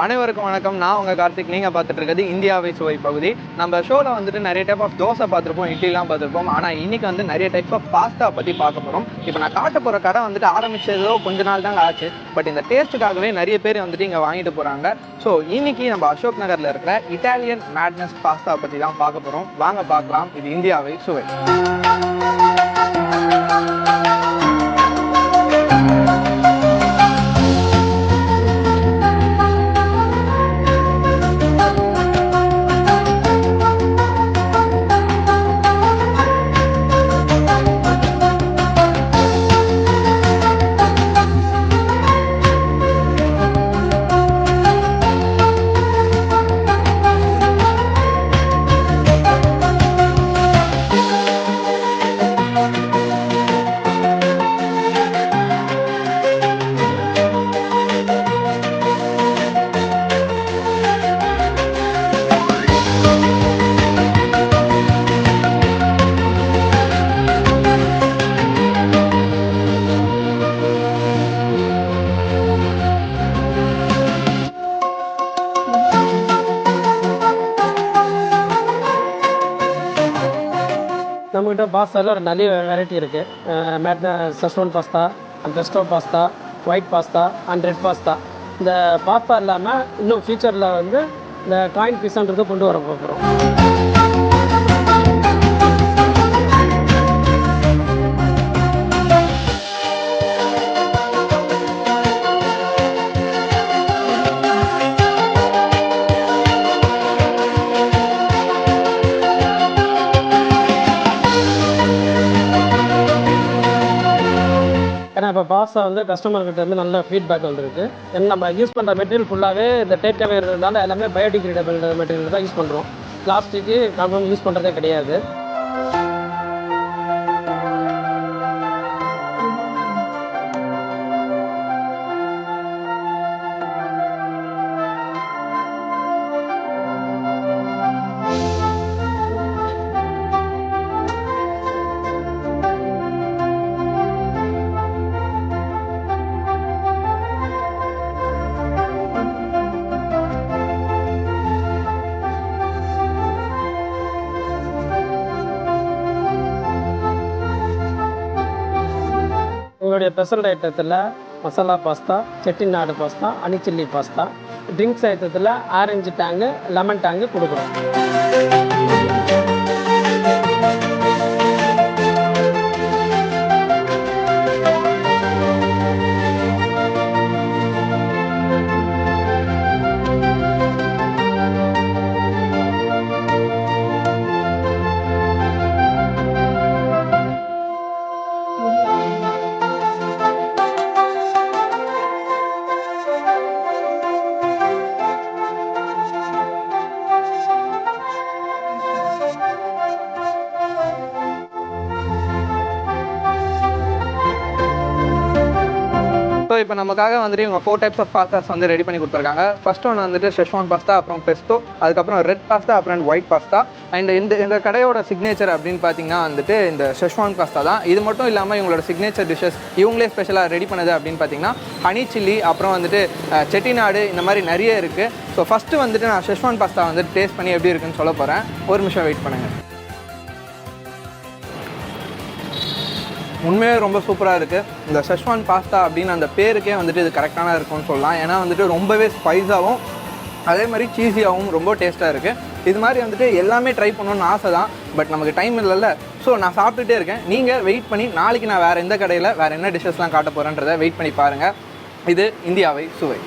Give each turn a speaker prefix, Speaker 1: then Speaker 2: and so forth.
Speaker 1: அனைவருக்கும் வணக்கம். நான் உங்கள் கார்த்திக். நீங்கள் பார்த்துட்டு இருக்கிறது இந்தியாவை சுவை பகுதி. நம்ம ஷோவில் வந்துட்டு நிறைய டைப் ஆஃப் தோசை பார்த்துருப்போம், இட்லிலாம் பார்த்துருப்போம். ஆனால் இன்னைக்கு வந்து நிறைய டைப் ஆஃப் பாஸ்தா பற்றி பார்க்க போகிறோம். இப்போ நான் காட்ட போகிற கடை வந்துட்டு ஆரம்பிச்சதோ கொஞ்ச நாள் தாங்க ஆச்சு. பட் இந்த டேஸ்ட்டுக்காகவே நிறைய பேர் வந்துட்டு இங்கே வாங்கிட்டு போகிறாங்க. ஸோ இன்னைக்கு நம்ம அசோக் நகரில் இருக்கிற இட்டாலியன் மேட்னஸ் பாஸ்தா பற்றி தான் பார்க்க போகிறோம். வாங்க பார்க்கலாம். இது இந்தியாவை சுவை.
Speaker 2: நம்மகிட்ட பாஸ்தாவில் ஒரு நிறைய வெரைட்டி இருக்குது. Schezwan pasta, Bairstow pasta, white pasta and red pasta. இந்த பாஸ்தா இல்லாமல் இன்னும் ஃபியூச்சரில் வந்து இந்த காயின் பீஸான்றது கொண்டு வர போகிறோம். ஏன்னா இப்போ பாஸ்தா வந்து கஸ்டமர்கிட்ட இருந்து நல்ல ஃபீட்பேக் வந்துருக்கு. ஏன்னா நம்ம யூஸ் பண்ணுற மெட்டீரியல் ஃபுல்லாகவே இந்த டேக்காகவே இருக்கிறதுனால எல்லாமே பயோடிகிரேடபிள் மெட்டீரியல் தான் யூஸ் பண்ணுறோம். பிளாஸ்டிக்கு கன்ஃபார்ம் யூஸ் பண்ணுறதே கிடையாது. உங்களுடைய ஸ்பெஷல் ஐட்டத்தில் masala pasta, Chettinad pasta, honey chilli pasta, drinks ஐட்டத்தில் ஆரஞ்சு டேங்கு, லெமன் டேங்கு கொடுக்குறோம்.
Speaker 1: ஸோ இப்போ நமக்காக வந்துட்டு இவங்க 4 டைப்ஸ் ஆஃப் பாஸ்தாஸ் வந்து ரெடி பண்ணி கொடுத்துருக்காங்க. ஃபர்ஸ்ட் ஒன்று வந்துட்டு செஸ்வான் பாஸ்தா, அப்புறம் பெஸ்டோ, அதுக்கப்புறம் ரெட் பாஸ்தா, அப்புறம் ஒயிட் பாஸ்தா. அண்ட் இந்த கடையோட சிக்னேச்சர் அப்படின்னு பார்த்தீங்கன்னா வந்துட்டு இந்த செஸ்வான் பாஸ்தா தான். இது மட்டும் இல்லாமல் இவங்களோட சிக்னேச்சர் டிஷ்ஷஸ் இவங்களே ஸ்பெஷலாக ரெடி பண்ணது அப்படின்னு பார்த்தீங்கன்னா ஹனி சில்லி, அப்புறம் வந்துட்டு செட்டிநாடு, இந்த மாதிரி நிறைய இருக்குது. ஸோ ஃபஸ்ட்டு வந்துட்டு நான் செஸ்வான் பாஸ்தா வந்துட்டு டேஸ்ட் பண்ணி எப்படி இருக்குன்னு சொல்ல போகிறேன். ஒரு நிமிஷம் வெயிட் பண்ணுங்கள். உண்மையாக ரொம்ப சூப்பராக இருக்குது. இந்த செஸ்வான் பாஸ்தா அப்படின்னு அந்த பேருக்கே வந்துட்டு இது கரெக்டான இருக்கும்னு சொல்லலாம். ஏன்னா வந்துட்டு ரொம்பவே ஸ்பைஸாகவும் அதே மாதிரி சீஸியாகவும் ரொம்ப டேஸ்ட்டாக இருக்குது. இது மாதிரி வந்துட்டு எல்லாமே ட்ரை பண்ணணும்னு ஆசை தான், பட் நமக்கு டைம் இல்லைல்ல. ஸோ நான் சாப்பிட்டுட்டே இருக்கேன். நீங்கள் வெயிட் பண்ணி நாளைக்கு நான் வேறு எந்த கடையில் வேறு என்ன டிஷ்ஷஸ்லாம் காட்ட போகிறேன்றதை வெயிட் பண்ணி பாருங்கள். இது இந்தியாவை சுவை.